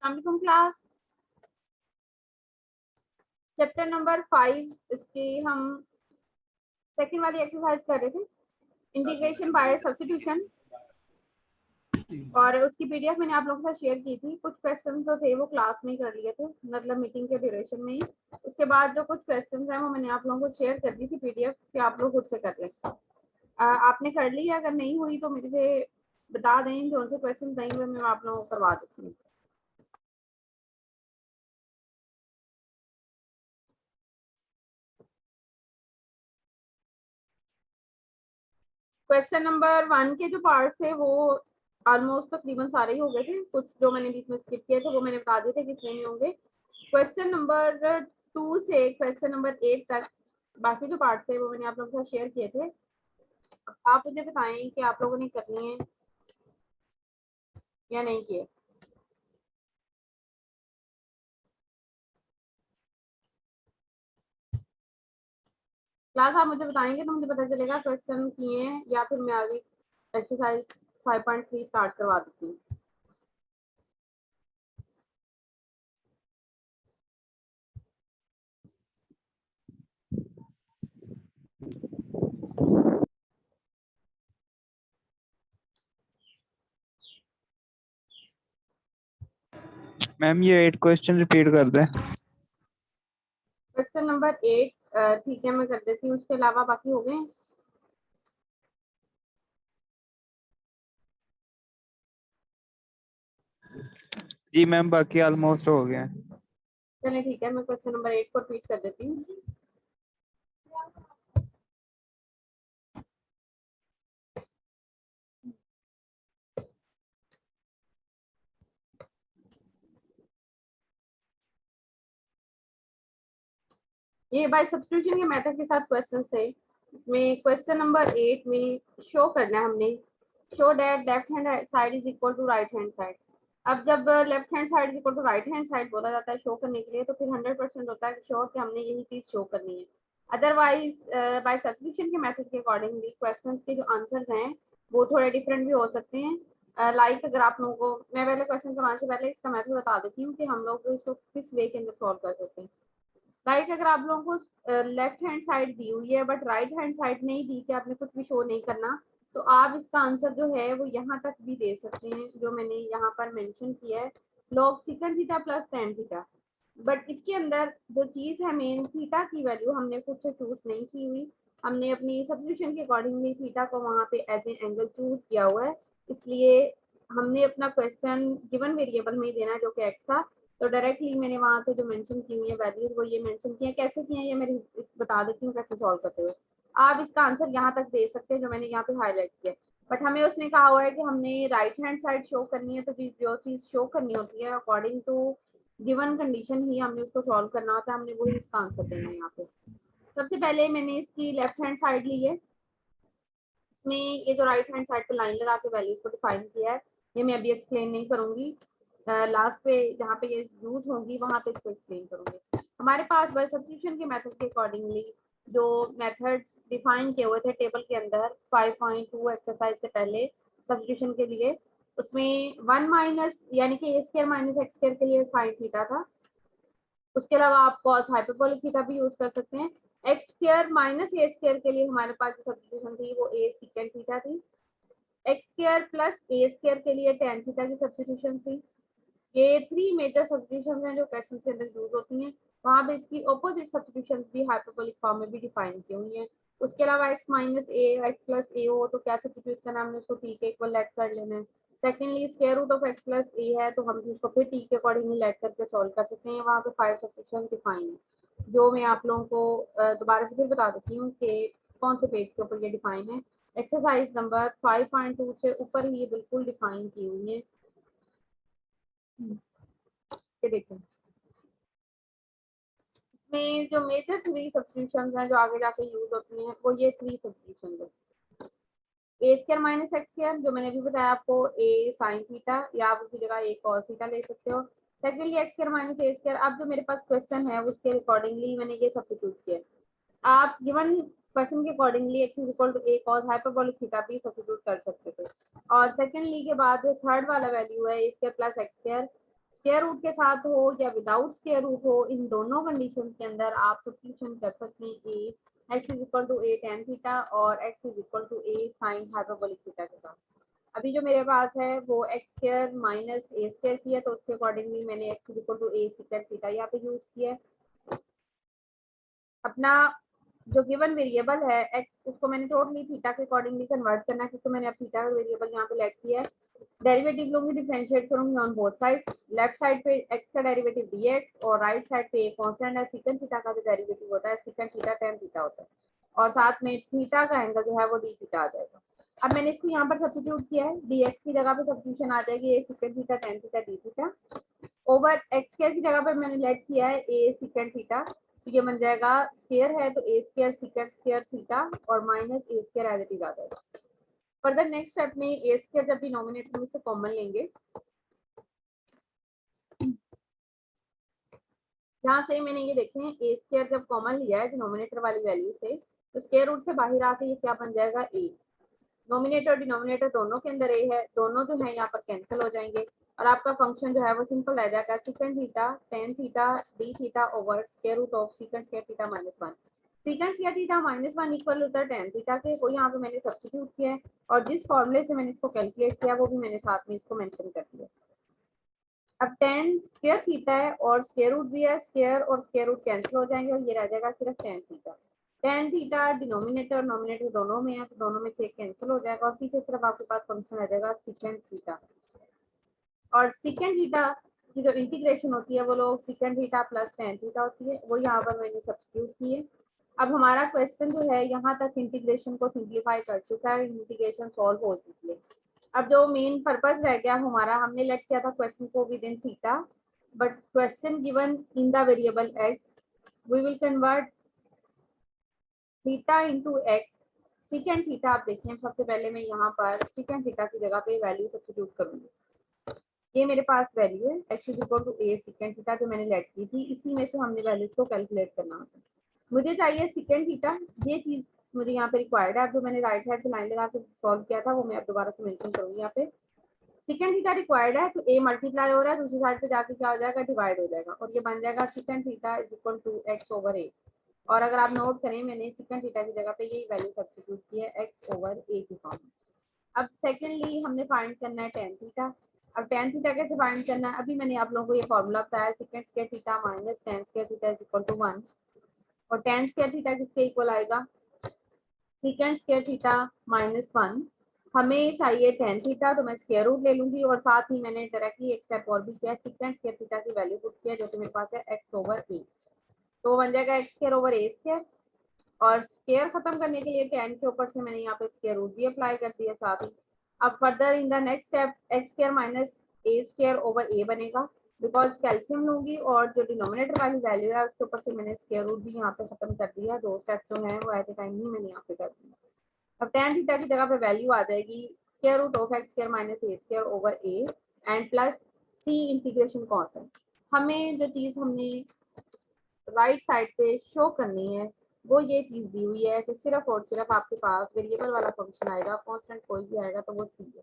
अस्सलाम class. Chapter number 5 इसकी हम सेकंड वाली एक्सरसाइज कर रहे थे, इंटीग्रेशन बाय सब्स्टिट्यूशन, और उसकी पीडीएफ मैंने आप लोगों के साथ शेयर की थी। कुछ क्वेश्चन जो थे वो क्लास में ही कर लिए थे, मतलब मीटिंग के ड्यूरेशन में ही। उसके बाद जो कुछ क्वेश्चन हैं वो मैंने आप लोगों को शेयर कर दी थी पीडीएफ कि आप लोग खुद से कर लें। आपने कर ली, अगर नहीं हुई तो मेरे से बता दें, जो से क्वेश्चन नहीं हुए मैं आप लोगों को करवा देती हूँ। क्वेश्चन नंबर 1 के जो पार्ट थे वो ऑलमोस्ट तकरीबन सारे ही हो गए थे। कुछ जो मैंने बीच में स्किप किए थे वो मैंने बता दिए थे किसमें नहीं होंगे। क्वेश्चन नंबर 2 से क्वेश्चन नंबर 8 तक बाकी जो पार्ट थे वो मैंने आप लोगों के साथ शेयर किए थे। आप मुझे बताएं कि आप लोगों ने करनी है या नहीं किए। क्लास आप मुझे बताएंगे तो मुझे पता चलेगा क्वेश्चन किए हैं या फिर मैं आगे एक्सरसाइज 5.3 स्टार्ट करवा देती हूँ। मैम ये 8 क्वेश्चन रिपीट कर दें। क्वेश्चन नंबर 8 ठीक है मैं कर देती हूँ, उसके अलावा बाकी हो गए। जी मैम बाकी ऑलमोस्ट हो गए। चलिए ठीक है, मैं क्वेश्चन नंबर 8 को रिपीट कर देती हूँ। ये बाय सब्स्टिट्यूशन के मेथड के साथ क्वेश्चन है। इसमें क्वेश्चन नंबर 8 में शो करना है हमने, show that left hand side is equal to right hand side. अब जब left hand side is equal to right hand side बोला जाता है शो करने के लिए, तो फिर 100% होता है कि श्योर कि हमने यही चीज शो करनी है। अदरवाइज बाय सब्स्टिट्यूशन के मेथड के अकॉर्डिंगली क्वेश्चंस के जो आंसर्स हैं वो थोड़े डिफरेंट भी हो सकते हैं। लाइक अगर आप लोगों को, मैं पहले क्वेश्चन करवाने से पहले इसका मेथड बता देती हूँ कि हम लोग इसको किस वे के अंदर सॉल्व कर सकते हैं। राइट, अगर आप लोगों को लेफ्ट हैंड साइड दी हुई है बट राइट हैंड साइड नहीं दी कि आपने कुछ भी शो नहीं करना, तो आप इसका आंसर जो है वो यहाँ तक भी दे सकते हैं जो मैंने यहाँ पर मेंशन किया है, log second theta plus tan theta. But इसके अंदर जो चीज है मेन, थीटा की वैल्यू हमने खुद से चूज नहीं की हुई, हमने अपनी सब्स्टिट्यूशन के अकॉर्डिंगली थीटा को वहाँ पे एज ए एंगल चूज किया हुआ है। इसलिए हमने अपना क्वेश्चन गिवन वेरिएबल में ही देना है जो कि एक्स था। तो डायरेक्टली मैंने वहां से जो मेंशन की हुई है वैल्यूज वो ये मेंशन की है। कैसे किए हैं ये मैं इस बता देती हूँ कैसे सॉल्व करते हुए। आप इसका आंसर यहाँ तक दे सकते हैं जो मैंने यहाँ पे हाईलाइट किया, बट हमें उसने कहा हुआ है कि हमने राइट हैंड साइड शो करनी है, तो जो चीज शो करनी होती है अकॉर्डिंग टू गिवन कंडीशन ही हमने उसको सॉल्व करना होता है, हमने वही इसका आंसर देना है। यहाँ पे सबसे पहले मैंने इसकी लेफ्ट हैंड साइड ली है। इसमें ये जो राइट हैंड साइड पे लाइन लगा के वैल्यूज को डिफाइन किया है, ये मैं अभी एक्सप्लेन नहीं करूंगी, लास्ट पे जहाँ पे ये यूज होंगी वहां पे इसको एक्सप्लेन करूंगी। हमारे पास बाय सब्स्टिट्यूशन के मेथड के अकॉर्डिंगली जो मेथड्स डिफाइन किए हुए थे टेबल के अंदर 5.2 एक्सरसाइज से पहले सब्स्टिट्यूशन के लिए, उसमें 1 माइनस यानी कि ए स्क्वायर माइनस एक्स स्क्वायर के लिए साइन थीटा था। उसके अलावा आप कॉस हाइपरबोलिक थीटा भी यूज कर सकते हैं। X square minus a square के लिए हमारे पास जो सब्स्टिट्यूशन थी वो ए सेकंड थीटा थी। एक्स स्क्वायर प्लस ए स्क्वायर के लिए tan थीटा की सब्स्टिट्यूशन थी। ये 3 मेजर सब्स्टिट्यूशंस हैं जो क्वेश्चन के अंदर यूज होती हैं। वहां पे इसकी ऑपोजिट सब्स्टिट्यूशंस भी हाइपरबोलिक फॉर्म में भी डिफाइन की हुई हैं। उसके अलावा x माइनस ए एक्स प्लस ए हो तो क्या सब्स्टिट्यूट करना, हमने उसको t के इक्वल लेट कर लेना है। Secondly square root of x plus a है तो हम इसको फिर t के अकॉर्डिंगली लेट करके सॉल्व कर सकते हैं। वहां पे 5 सब्स्टिट्यूशन डिफाइन है जो मैं आप लोगों को दोबारा से फिर बता देती हूँ कि कौन से पेज के ऊपर ये डिफाइन है। एक्सरसाइज नंबर 5.2 से ऊपर ही ये बिल्कुल डिफाइन की हुई है। ये देखें, इसमें जो मेजर 3 सब्स्टिट्यूशंस हैं जो आगे जाके यूज होती हैं वो ये 3 सब्स्टिट्यूशंस है। A square minus x square जो मैंने अभी बताया आपको, ए साइन थीटा, या आप उसकी जगह ए कॉस थीटा ले सकते हो। Secondly x square minus a square, अब जो मेरे पास क्वेश्चन है उसके अकॉर्डिंगली मैंने ये सब्स्टिट्यूट किया। आप गिवन क्वेश्चन के accordingly x is equal to a cos hyperbolic theta भी सब्स्टिट्यूट कर सकते थे। और सेकेंडली के बाद जो थर्ड वाला वैल्यू है a square plus x square, square root के साथ हो या विदाउट स्क्वायर रूट हो, इन दोनों कंडीशंस के अंदर आप सब्स्टिट्यूशन कर सकते हैं a x is equal to a tan theta और x is equal to a sine hyperbolic theta के साथ। अभी जो मेरे पास है वो x square minus a square की है, तो उसके अकॉर्डिंगली मैंने x is equal to a secant theta यहाँ पे यूज किया है। अपना जो गिवन वेरिएबल है एक्स, उसको मैंने टोटली थीटा के अकॉर्डिंगली कन्वर्ट करना है, क्योंकि मैंने अब थीटा का वेरिएबल यहाँ पे लेट किया है। डेरिवेटिव लूंगी, डिफरेंशिएट करूंगी on both sides. Left side पे एक्स का डेरिवेटिव dx और राइट साइड पे एक कांस्टेंट है सेकंड थीटा का जो डेरिवेटिव होता है सेकंड थीटा tan थीटा होता है, और साथ में थीटा का एंगल जो है वो d थीटा आ जाएगा। अब मैंने इसको यहाँ पर सब्स्टिट्यूट किया है, dx की जगह पे सब्स्टिट्यूशन आ जाएगी a second theta tan theta d theta over x square की जगह पे मैंने लेट किया है a सेकंड थीटा, तो ये बन जाएगा स्क्वायर है तो a square secant square theta और minus a square as it is आ जाएगा। फर्दर नेक्स्ट स्टेप में ए स्क्वायर जब डिनोमिनेटर में से कॉमन लेंगे, यहाँ से मैंने ये देखें ए स्क्वायर जब कॉमन लिया है डिनोमिनेटर वाली वैल्यू से, तो स्क्वायर रूट से बाहर आके ये क्या बन जाएगा ए। नोमिनेटर डिनोमिनेटर दोनों के अंदर ए है, दोनों जो है यहाँ पर कैंसिल हो जाएंगे और आपका फंक्शन जो है वो सिंपल रह जाएगा second theta tan theta d theta over square root of second square theta minus 1। Second square theta minus 1 equal होता है tan थीटा के, वो यहाँ पे मैंने सब्स्टिट्यूट किया है और जिस फॉर्मूले से मैंने इसको कैलकुलेट किया वो भी मैंने साथ में इसको मेंशन कर दिया। अब tan स्क्वायर थीटा है और स्क्वायर रूट भी है, स्क्वायर और स्क्वायर रूट कैंसिल हो जाएंगे और ये रह जाएगा सिर्फ tan theta. tan theta denominator nominator दोनों में है, तो दोनों में से कैंसिल हो जाएगा और पीछे सिर्फ आपके पास फंक्शन रह जाएगा सेकंड थीटा। और सेकंड थीटा की जो इंटीग्रेशन होती है वो लोग second theta plus tan theta होती है, वो यहाँ पर मैंने सब्स्टिट्यूट की है। अब हमारा क्वेश्चन जो है यहाँ तक इंटीग्रेशन को सिंप्लीफाई कर चुका है, इंटीग्रेशन सॉल्व हो चुकी है। अब जो मेन पर्पस रह गया हमारा, हमने लेट किया था क्वेश्चन को within theta, but question given in the variable x, we will convert theta into x second theta. आप देखें सबसे पहले मैं यहाँ पर सेकंड थीटा की जगह पे वैल्यू सब्स्टिट्यूट करूंगी। ये मेरे पास वैल्यू है x is equal to a second theta जो मैंने लेट की थी, इसी में से हमने वैल्यूज को कैलकुलेट करना होता है। मुझे चाहिए सेकंड थीटा, ये चीज मुझे यहाँ पे रिक्वायर्ड है। जो मैंने राइट साइड पे लाइन लगा के सॉल्व किया था वो मैं अब दोबारा से मेंशन करूंगी। यहाँ पे सेकंड थीटा रिक्वायर्ड है तो a मल्टीप्लाई हो रहा है, दूसरी साइड पे जाके क्या हो जाएगा डिवाइड हो जाएगा और ये बन जाएगा second theta is equal to x over a। और अगर आप नोट करें मैंने सेकंड थीटा की जगह पे यही वैल्यू सब्स्टिट्यूट की है x ओवर a की फॉर्म में। अब सेकेंडली हमने फाइंड करना है tan थीटा। अब tan थीटा कैसे फाइंड करना है, अभी मैंने आप लोगों को ये फॉर्मूला बताया second square theta minus tan square theta is equal to 1 और tan स्क्वायर थीटा किसके इक्वल आएगा सेकंड स्क्वायर थीटा माइनस 1। हमें चाहिए tan थीटा, तो मैं स्क्वायर रूट ले लूंगी और साथ ही मैंने डायरेक्टली एक स्टेप और भी किया, सेकंड स्क्वायर थीटा की वैल्यू पुट किया जो कि मेरे पास है x ओवर a, तो बन जाएगा x square over a square. और स्क्वायर खत्म करने के लिए tan के ऊपर से मैंने यहाँ पे स्क्वायर रूट भी अप्लाई कर दिया साथ ही। अब further in the next step x square minus a square over a बनेगा, बिकॉज कैल्शियम लूंगी और जो डिनोमिनेटर वाली वैल्यू है उसके ऊपर से मैंने स्क्वायर रूट भी यहाँ पे खत्म कर दिया। दो स्टेप्स जो है वो एट ए टाइम ही मैंने यहाँ पे कर दिया। अब tan थीटा की जगह पे वैल्यू आ जाएगी square root of x square minus a square over a and plus c integration constant. हमें जो चीज हमने राइट साइड पे शो करनी है वो ये चीज दी हुई है कि सिर्फ और सिर्फ आपके पास वेरिएबल वाला फंक्शन आएगा, कांस्टेंट कोई भी आएगा तो वो c है।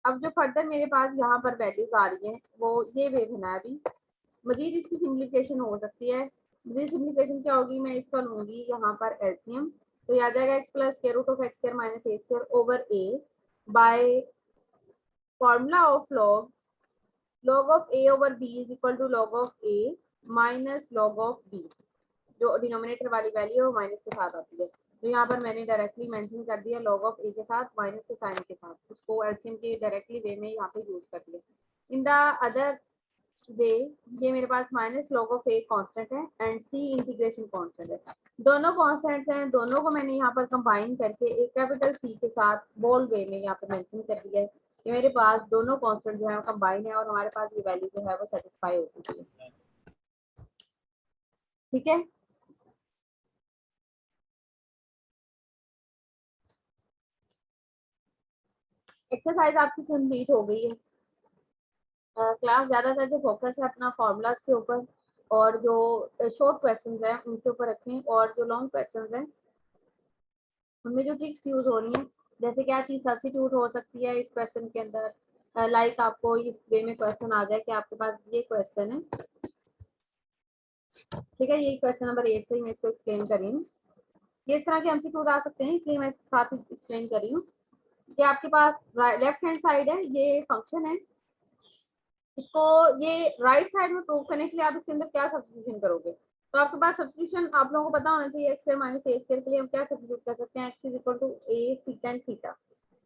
अब जो फर्दर मेरे पास यहाँ पर वैल्यूज आ रही हैं वो ये वे बना है। अभी मजीद इसकी सिम्प्लीफिकेशन हो सकती है। मजीद सिम्प्लीफिकेशन क्या होगी, मैं इसका लूंगी यहाँ पर एलसीएम, तो याद आएगा x plus square root of x square minus a square over a by formula of log of a over b is equal to log of a minus log of b। जो denominator वाली value है वो minus के साथ आती है, तो यहाँ पर मैंने डायरेक्टली मेंशन कर दिया log ऑफ a के साथ माइनस के साइन के साथ, उसको एलसीएम के डायरेक्टली वे में यहाँ पे यूज कर दिया। इन द अदर वे ये मेरे पास minus log of a constant है एंड c इंटीग्रेशन कांस्टेंट है। दोनों कांस्टेंट्स हैं, दोनों को मैंने यहाँ पर कंबाइन करके एक कैपिटल C के साथ बोल्ड वे में यहाँ पे मेंशन कर दिया है कि मेरे पास दोनों कांस्टेंट जो है कंबाइन है और हमारे पास ये वैल्यू जो है वो सेटिस्फाई हो चुकी है। ठीक है, एक्सरसाइज आपकी कंप्लीट हो गई है। क्लास ज्यादातर जो फोकस है अपना फॉर्मूलाज के ऊपर और जो शॉर्ट क्वेश्चंस हैं उनके ऊपर रखें, और जो लॉन्ग क्वेश्चंस हैं उनमें जो ट्रिक्स यूज हो रही हैं, जैसे क्या चीज सब्स्टिट्यूट हो सकती है इस क्वेश्चन के अंदर, लाइक आपको इस वे में क्वेश्चन आ जाए कि आपके पास ये क्वेश्चन है, ठीक है, ये क्वेश्चन नंबर 8 से ही मैं इसको एक्सप्लेन कर रही हूँ। ये इस तरह के एमसीक्यूज आ सकते हैं, इसलिए मैं साथ ही एक्सप्लेन कर रही हूँ कि आपके पास लेफ्ट हैंड साइड है, ये फंक्शन है, इसको ये राइट साइड में प्रूव करने के लिए आप इसके अंदर क्या सब्स्टिट्यूशन करोगे। तो आपके पास सब्स्टिट्यूशन आप लोगों को पता होना चाहिए, x square minus a square के लिए हम क्या सब्स्टिट्यूट कर सकते हैं, x is equal to a secant theta,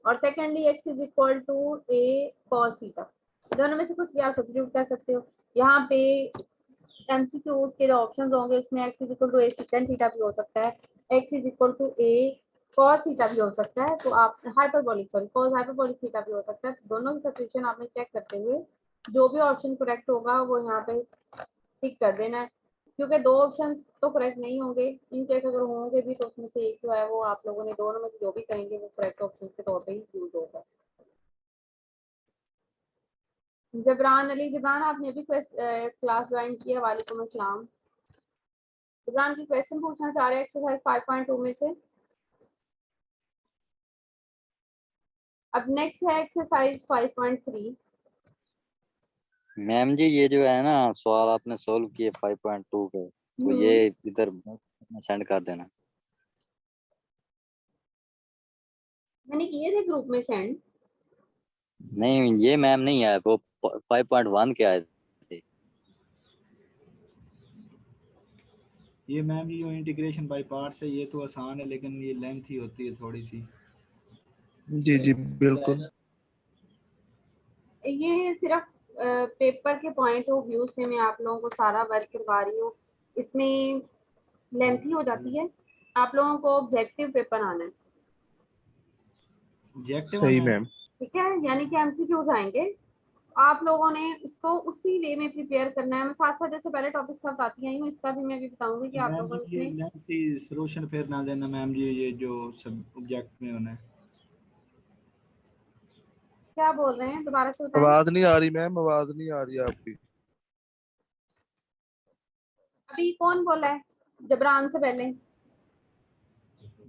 और secondly x is equal to a cos theta. दोनों में से कुछ भी आप सब्स्टिट्यूट कर सकते हो। यहाँ पे एमसीक्यू के जो ऑप्शंस होंगे उसमें x is equal to a second theta भी हो सकता है, x is equal to a cos theta भी हो सकता है, तो आप hyperbolic sorry cos hyperbolic theta भी हो सकता है। दोनों की सब्स्टिट्यूशन आपने चेक करते हुए जो भी ऑप्शन करेक्ट होगा वो यहाँ पे टिक कर देना है, क्योंकि दो ऑप्शन तो करेक्ट नहीं होंगे, इन केस अगर होंगे भी तो उसमें से एक जो है वो आप लोगों ने दोनों में से जो भी करेंगे वो करेक्ट ऑप्शन के तौर पे ही यूज होगा। जबरान अली, जबरान आपने अभी क्लास ज्वाइन किया, वालेकुम अस्सलाम। जबरान की क्वेश्चन पूछना चाह रहे हैं एक्सरसाइज 5.2 में से। अब नेक्स्ट है एक्सरसाइज 5.3। मैम जी ये जो है ना सवाल आपने सोल्व किए 5.2 के, तो ये इधर सेंड कर देना। मैंने किए थे ग्रुप में सेंड। नहीं ये मैम नहीं आया, वो 5.1 के आए थे। ये मैम ये इंटीग्रेशन बाय पार्ट्स है, ये तो आसान है लेकिन ये लेंथी होती है थोड़ी सी। जी जी बिल्कुल। ये सिर्फ पेपर के पॉइंट ऑफ व्यू से मैं आप लोगों को सारा वर्क करवा रही हूँ, इसमें लेंथी हो जाती है। आप लोगों को ऑब्जेक्टिव पेपर आना है, ऑब्जेक्टिव सही आना है। मैम। ठीक है, यानी कि एमसीक्यूज आएंगे, आप लोगों ने इसको उसी वे में प्रिपेयर करना है। मैं साथ साथ जैसे पहले टॉपिक सब बताती आई हूँ, इसका भी मैं भी बताऊंगी कि आप मैम लोगों जी ने ये इसमें लेंथी सॉल्यूशन फिर ना देना मैम जी, ये जो सब ऑब्जेक्ट में होना है। क्या बोल रहे हैं, दोबारा से बताएं। आवाज नहीं आ रही मैम, आवाज नहीं आ रही आपकी। अभी कौन बोला है जबरान से पहले?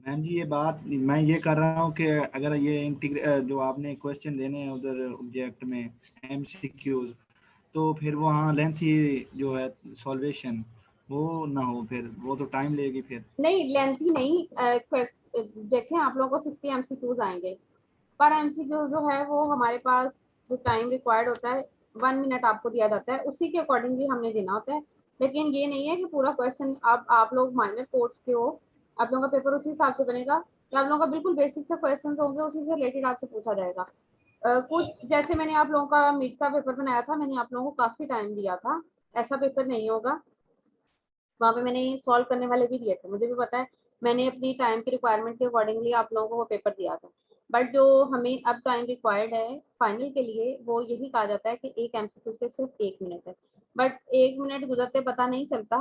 मैम जी ये बात मैं ये कर रहा हूँ कि अगर ये जो आपने क्वेश्चन देने हैं उधर ऑब्जेक्ट में एमसीक्यूज, तो फिर वहाँ लेंथी जो है सॉल्वेशन वो ना हो, फिर वो तो टाइम लेगी फिर। नहीं लेंथी नहीं, देखें आप लोगों को 60 एमसीक्यूज आएंगे, पर एमसीक्यू जो है वो हमारे पास जो टाइम रिक्वायर्ड होता है 1 मिनट आपको दिया जाता है, उसी के अकॉर्डिंगली हमने देना होता है। लेकिन ये नहीं है कि पूरा क्वेश्चन आप लोग माइनर कोर्स के हो, आप लोगों का पेपर उसी हिसाब से बनेगा कि आप लोगों का बिल्कुल बेसिक से क्वेश्चन होंगे, उसी से रिलेटेड आपसे पूछा जाएगा। कुछ जैसे मैंने आप लोगों का मीट का पेपर बनाया था, मैंने आप लोगों को काफी टाइम दिया था, ऐसा पेपर नहीं होगा। वहाँ पे मैंने सॉल्व करने वाले भी दिए थे, मुझे भी पता है, मैंने अपनी टाइम की रिक्वायरमेंट के अकॉर्डिंगली आप लोगों को वो पेपर दिया था। बट जो हमें अब टाइम रिक्वायर्ड है फाइनल के लिए, वो यही कहा जाता है कि एक एमसीक्यू के सिर्फ 1 मिनट है। बट 1 मिनट गुजरते पता नहीं चलता,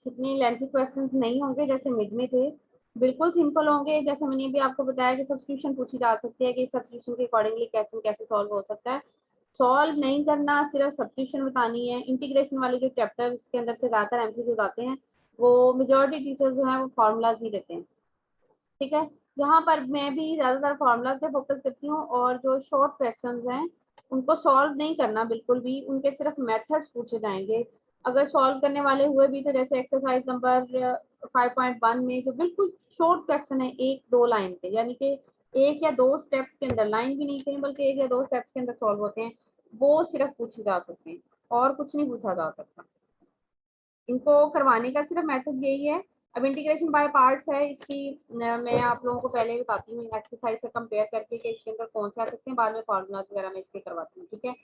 कितने लेंथी क्वेश्चन नहीं होंगे जैसे मिड में थे, बिल्कुल सिंपल होंगे। जैसे मैंने भी आपको बताया कि सब्स्टिट्यूशन पूछी जा सकती है कि सब्स्टिट्यूशन के अकॉर्डिंगली कैसे कैसे सॉल्व हो सकता है। सॉल्व नहीं करना, सिर्फ सब्स्टिट्यूशन बतानी है। इंटीग्रेशन वाले जो चैप्टर इसके अंदर से ज्यादातर एमसीक्यूज आते हैं, वो मेजॉरिटी टीचर्स जो है वो फार्मूलाज ही देते हैं, ठीक है। यहाँ पर मैं भी ज्यादातर फार्मूलाज पे फोकस करती हूँ, और जो शॉर्ट क्वेश्चंस हैं उनको सॉल्व नहीं करना बिल्कुल भी, उनके सिर्फ मेथड्स पूछे जाएंगे। अगर सॉल्व करने वाले हुए भी तो जैसे एक्सरसाइज नंबर 5.1 में जो बिल्कुल शॉर्ट क्वेश्चन है 1-2 लाइन के, यानी कि 1 या 2 स्टेप्स के अंदर, लाइन भी नहीं कहीं बल्कि 1 या 2 स्टेप्स के अंदर सॉल्व होते हैं, वो सिर्फ पूछे जा सकते हैं और कुछ नहीं पूछा जा सकता। इनको करवाने का सिर्फ मेथड यही है। अब इंटीग्रेशन बाय पार्ट्स है, इसकी मैं आप लोगों को पहले बताती हूँ एक्सरसाइज से कंपेयर करके कि इसके अंदर कौन से आ सकते हैं, बाद में फॉर्मूला वगैरह मैं इसके करवाती हूँ, ठीक है।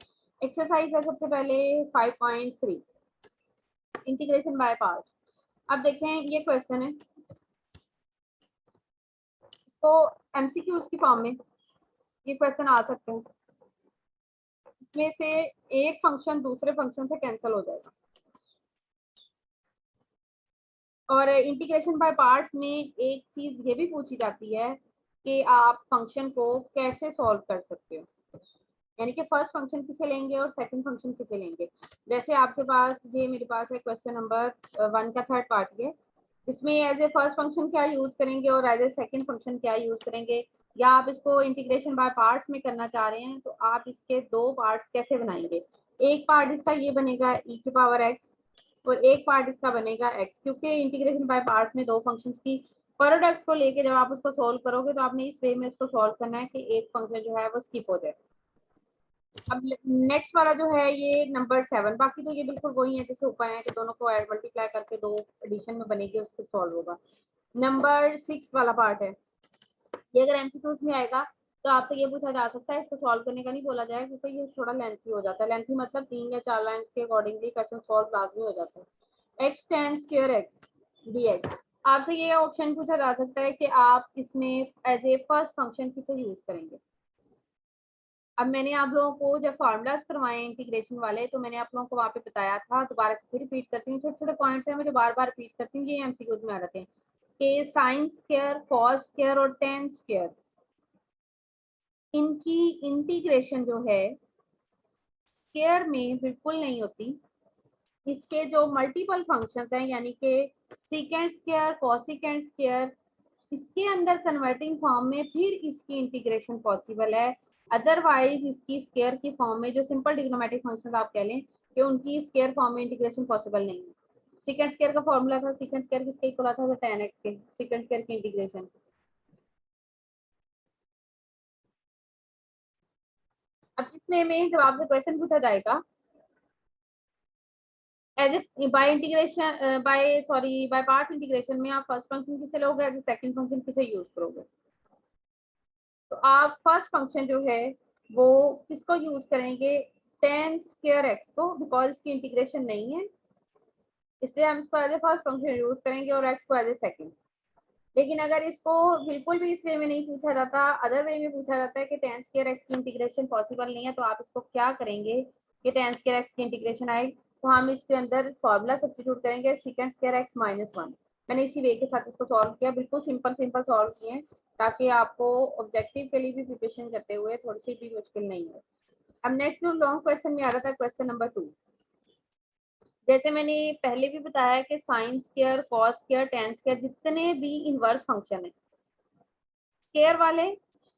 एक्सरसाइज है सबसे पहले 5.3 इंटीग्रेशन बाय पार्ट्स। अब देखें ये क्वेश्चन है, इसको एमसीक्यू की फॉर्म में ये क्वेश्चन आ सकते हैं, इसमें से एक फंक्शन दूसरे फंक्शन से कैंसिल हो जाएगा, और इंटीग्रेशन बाय पार्ट्स में एक चीज ये भी पूछी जाती है कि आप फंक्शन को कैसे सॉल्व कर सकते हो, यानी कि फर्स्ट फंक्शन किसे लेंगे और सेकंड फंक्शन किसे लेंगे। जैसे आपके पास ये मेरे पास है क्वेश्चन नंबर 1 का थर्ड पार्ट है, इसमें एज ए फर्स्ट फंक्शन क्या यूज करेंगे और एज ए सेकंड फंक्शन क्या यूज करेंगे, या आप इसको इंटीग्रेशन बाय पार्ट्स में करना चाह रहे हैं तो आप इसके दो पार्ट्स कैसे बनाएंगे। एक पार्ट इसका ये बनेगा e की पावर x और एक पार्ट इसका बनेगा x, क्योंकि इंटीग्रेशन बाय पार्ट्स में दो फंक्शंस की प्रोडक्ट को लेके जब आप उसको सोल्व करोगे तो आपने इस वे में इसको सोल्व करना है कि एक फंक्शन जो है वो स्किप हो जाए। अब नेक्स्ट वाला जो है ये नंबर 7, बाकी तो ये बिल्कुल वही है जैसे ऊपर है कि दोनों को ऐड मल्टीप्लाई करके दो एडिशन में बनेगी उसको सॉल्व होगा। नंबर 6 वाला पार्ट है, ये अगर एमसीक्यूज में आएगा तो आपसे ये पूछा जा सकता है, इसको सॉल्व करने का नहीं बोला जाए क्योंकि ये थोड़ा लेंथी हो जाता है। लेंथी मतलब 3 या 4 लाइंस के अकॉर्डिंगली क्वेश्चन सॉल्व लाजमी हो जाता है। x tan square x dx, आपसे ये ऑप्शन पूछा जा सकता है कि आप इसमें एज ए फर्स्ट फंक्शन किसे यूज करेंगे। अब मैंने आप लोगों को जब फॉर्मूलाज करवाए इंटीग्रेशन वाले तो मैंने आप लोगों को वहाँ पे बताया था, दोबारा से फिर रिपीट करती हूँ, छोटे छोटे पॉइंट्स हैं मैं जो बार बार रिपीट करती हूँ, ये एमसीक्यूज में आ जाते हैं कि साइन स्क्वायर, कॉस स्क्वायर और टेन स्क्वायर, इनकी इंटीग्रेशन जो है स्क्वायर में बिल्कुल नहीं होती। इसके जो मल्टीपल फंक्शंस हैं यानी कि सीकेंट स्क्वायर, कोसिकेंट स्क्वायर, इसके अंदर कन्वर्टिंग फॉर्म में फिर इसकी इंटीग्रेशन पॉसिबल है, अदरवाइज इसकी स्क्वायर की फॉर्म में जो सिंपल ट्रिग्नोमेट्रिक फंक्शंस आप कह लें कि उनकी स्क्वायर फॉर्म में इंटीग्रेशन पॉसिबल नहीं है। सीकेंट स्क्वायर का फॉर्मूला था, सीकेंट स्क्वायर किसके इक्वल आता था, tan x के, सीकेंट स्क्वायर की इंटीग्रेशन। अब इसमें में जब आपसे क्वेश्चन पूछा जाएगा as a by integration by part integration में आप फर्स्ट फंक्शन किसे लोगे, एज ए सेकंड फंक्शन किसे यूज करोगे, तो आप फर्स्ट फंक्शन जो है वो किसको यूज करेंगे, tan स्क्वायर x को, बिकॉज इसकी इंटीग्रेशन नहीं है इसलिए हम इसको as a first function use करेंगे और x को एज ए सेकंड। लेकिन अगर इसको बिल्कुल भी इस वे में नहीं पूछा जाता, अदर वे में पूछा जाता है कि tan स्क्वायर x की इंटीग्रेशन पॉसिबल नहीं है, तो आप इसको क्या करेंगे कि tan स्क्वायर x की इंटीग्रेशन आए तो हम इसके अंदर फॉर्मूला सब्स्टिट्यूट करेंगे सेकंड स्क्वायर x -1। मैंने इसी वे के साथ इसको सॉल्व किया, बिल्कुल सिंपल सिंपल सॉल्व किए ताकि आपको ऑब्जेक्टिव के लिए भी प्रिपरेशन करते हुए थोड़ी सी भी मुश्किल नहीं हो। अब नेक्स्ट जो लॉन्ग क्वेश्चन में आ रहा था क्वेश्चन नंबर 2, जैसे मैंने पहले भी बताया कि sine square, cos square, tan square जितने भी इनवर्स फंक्शन है स्क्वायर वाले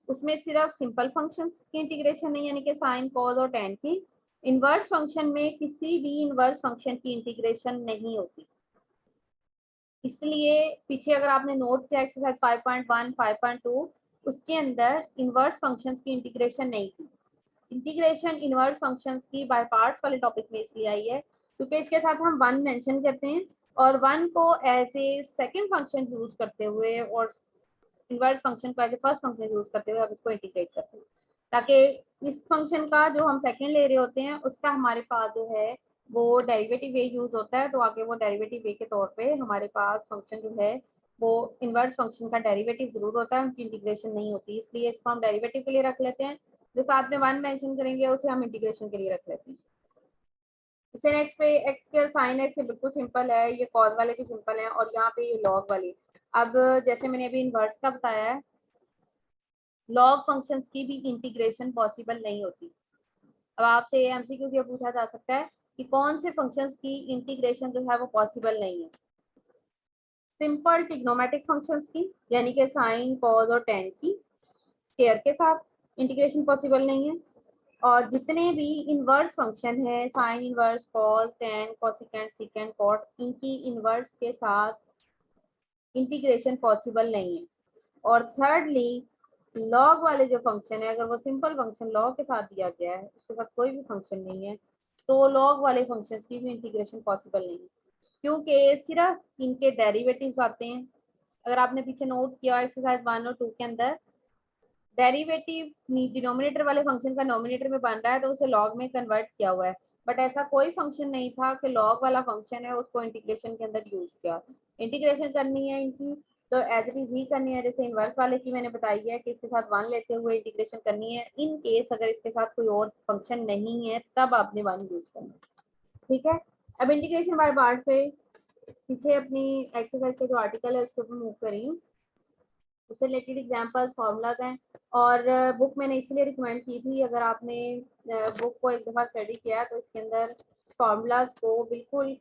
उसमें सिर्फ सिंपल फंक्शंस की इंटीग्रेशन नहीं यानी कि साइन, कॉस और tan की, इनवर्स फंक्शन में किसी भी इनवर्स फंक्शन की इंटीग्रेशन नहीं होती। इसलिए पीछे अगर आपने नोट किया एक्सरसाइज 5.1, 5.2 उसके अंदर इनवर्स फंक्शंस की इंटीग्रेशन नहीं थी। इंटीग्रेशन इनवर्स फंक्शंस की बाय पार्ट्स वाले टॉपिक में इसलिए आई है क्योंकि इसके साथ हम वन मेंशन करते हैं और वन को as a second function use करते हुए और इनवर्स फंक्शन को as a first function use करते हुए अब इसको इंटीग्रेट करते हैं ताकि इस फंक्शन का जो हम सेकंड ले रहे होते हैं उसका हमारे पास जो है वो डेरिवेटिव वे यूज होता है, तो आगे वो डेरिवेटिव वे के तौर पे हमारे पास फंक्शन जो है वो इनवर्स फंक्शन का डेरिवेटिव जरूर होता है, उनकी इंटीग्रेशन नहीं होती, इसलिए इसको हम डेरिवेटिव के लिए रख लेते हैं। जो साथ में वन मेंशन करेंगे उसे हम इंटीग्रेशन के लिए रख लेते हैं। इसे नेक्स्ट पे एक्स स्क्वायर साइन एक्स बिल्कुल सिंपल है, ये कॉस वाले भी सिंपल है और यहाँ पे ये लॉग वाली। अब जैसे मैंने अभी इनवर्स का बताया है, लॉग फंक्शंस की भी इंटीग्रेशन पॉसिबल नहीं होती। अब आपसे एमसीक्यू ये पूछा जा सकता है कि कौन से फंक्शंस की इंटीग्रेशन जो है वो पॉसिबल नहीं है। सिंपल ट्रिग्नोमेट्रिक फंक्शंस की यानी कि साइन, कॉस और tan की स्क्वायर के साथ इंटीग्रेशन पॉसिबल नहीं है, और जितने भी इनवर्स फंक्शन है sine inverse, cos, tan, cosecant, secant, cot, इनकी इनवर्स के साथ इंटीग्रेशन पॉसिबल नहीं है। और थर्डली लॉग वाले जो फंक्शन है अगर वो सिंपल फंक्शन लॉग के साथ दिया गया है उसके साथ कोई भी फंक्शन नहीं है तो लॉग वाले फंक्शंस की भी इंटीग्रेशन पॉसिबल नहीं है क्योंकि सिर्फ इनके डेरिवेटिव्स आते हैं। अगर आपने पीछे नोट किया एक्सरसाइज 1 और 2 के अंदर डेरिवेटिव डिनोमिनेटर वाले फंक्शन का नोमिनेटर में बन रहा है तो उसे लॉग में कन्वर्ट किया हुआ है, बट ऐसा कोई फंक्शन नहीं था कि लॉग वाला फंक्शन है उसको इंटीग्रेशन के अंदर यूज किया। इंटीग्रेशन करनी है इनकी तो एज इट इज ही करनी है, जैसे इनवर्स वाले की मैंने बताई है कि इसके साथ वन लेते हुए इंटीग्रेशन करनी है। इन केस अगर इसके साथ कोई और फंक्शन नहीं है तब आपने वन यूज करना है, ठीक है। अब इंटीग्रेशन बाय पार्ट पे पीछे अपनी एक्सरसाइज का जो आर्टिकल है उसके ऊपर मूव कर रही हूँ, उससे रिलेटेड एग्जांपल्स फार्मूलाज हैं और बुक मैंने इसलिए रिकमेंड की थी, अगर आपने बुक को एक दफ़ा स्टडी किया तो इसके अंदर फार्मूलाज को बिल्कुल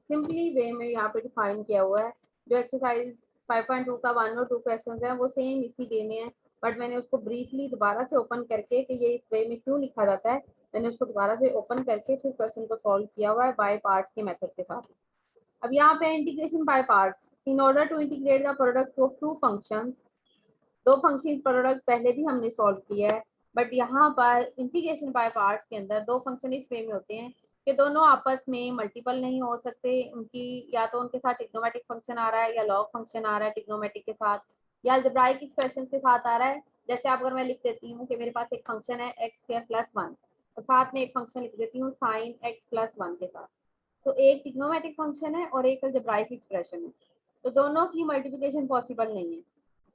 सिंपली वे में यहाँ पे डिफाइन किया हुआ है। जो एक्सरसाइज 5.2 का 1 और 2 क्वेश्चन है वो सेम इसी वे में है, बट मैंने उसको ब्रीफली दोबारा से ओपन करके कि ये इस वे में क्यों लिखा जाता है, मैंने उसको दोबारा से ओपन करके फिर क्वेश्चन को सॉल्व किया हुआ है बाय पार्ट्स के मेथड के साथ। अब यहाँ पे integration by parts, in order to integrate the product of two functions, दो फंक्शन प्रोडक्ट पहले भी हमने सॉल्व किया है, बट यहाँ पर इंटीग्रेशन बाय पार्ट्स के अंदर दो फंक्शन इस वे में होते हैं कि दोनों आपस में मल्टीपल नहीं हो सकते, उनकी या तो उनके साथ ट्रिग्नोमेट्रिक फंक्शन आ रहा है या लॉग फंक्शन आ रहा है ट्रिग्नोमेट्रिक के साथ, या अलजेब्राइक एक्सप्रेशन के साथ आ रहा है। जैसे आप अगर मैं लिख देती हूँ कि मेरे पास एक फंक्शन है x² + 1 और साथ में एक फंक्शन लिख देती हूँ sin x + 1 के साथ, तो एक ट्रिग्नोमेट्रिक फंक्शन है और एक अलजेब्राइक एक्सप्रेशन है, तो दोनों की मल्टीप्लिकेशन पॉसिबल नहीं है।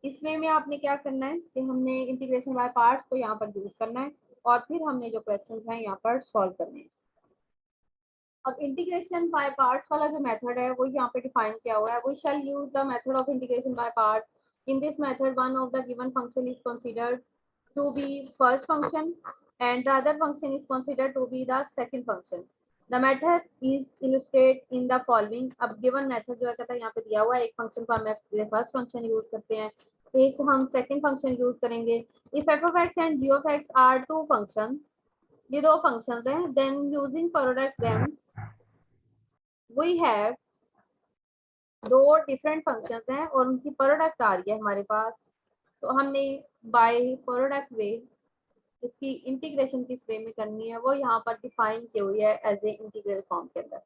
इसमें में आपने क्या करना है कि हमने इंटीग्रेशन बाय पार्ट्स को यहाँ पर यूज करना है और फिर हमने जो क्वेश्चन हैं यहाँ पर सॉल्व करने हैं। अब इंटीग्रेशन बाय पार्ट्स वाला जो मेथड है वो यहाँ पे डिफाइन किया हुआ है, we shall use the method of integration by parts. In this method one of the given function is considered to be first function and the other function is considered to be the second function. The method is illustrated in the following. अब given method जो है कहता है यहाँ पे दिया हुआ है, एक फंक्शन को हम फर्स्ट फंक्शन यूज करते हैं, एक हम सेकंड फंक्शन यूज करेंगे। If f of x and g of x are two functions, ये दो फंक्शंस हैं, then using product them we have दो डिफरेंट फंक्शंस हैं और उनकी प्रोडक्ट आ रही है हमारे पास, तो हमने बाय प्रोडक्ट वे इसकी इंटीग्रेशन किस वे में करनी है वो यहाँ पर डिफाइन की हुई है एज ए इंटीग्रल फॉर्म के अंदर।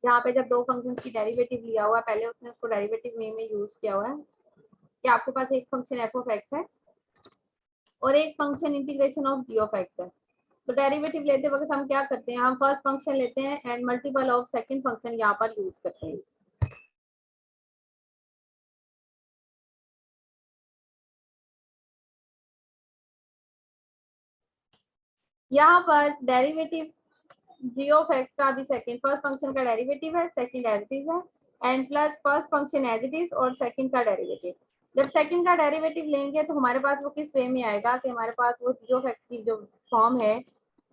यहाँ पे जब दो फंक्शंस की डेरिवेटिव लिया हुआ है, पहले उसने उसको डेरिवेटिव वे में यूज किया हुआ है कि आपके पास एक फंक्शन f of x है और एक function integration of g of x है, तो डेरिवेटिव लेते वक्त हम क्या करते हैं, हम फर्स्ट फंक्शन लेते हैं and multiple of second function यहाँ पर यूज करते हैं। यहाँ पर डेरिवेटिव g of x का भी सेकंड फर्स्ट फंक्शन का डेरिवेटिव है, सेकंड डेरिवेटिव है and plus first function as it is और सेकंड का डेरिवेटिव। जब सेकंड का डेरिवेटिव लेंगे तो हमारे पास वो किस वे में आएगा कि हमारे पास वो g of x की जो फॉर्म है,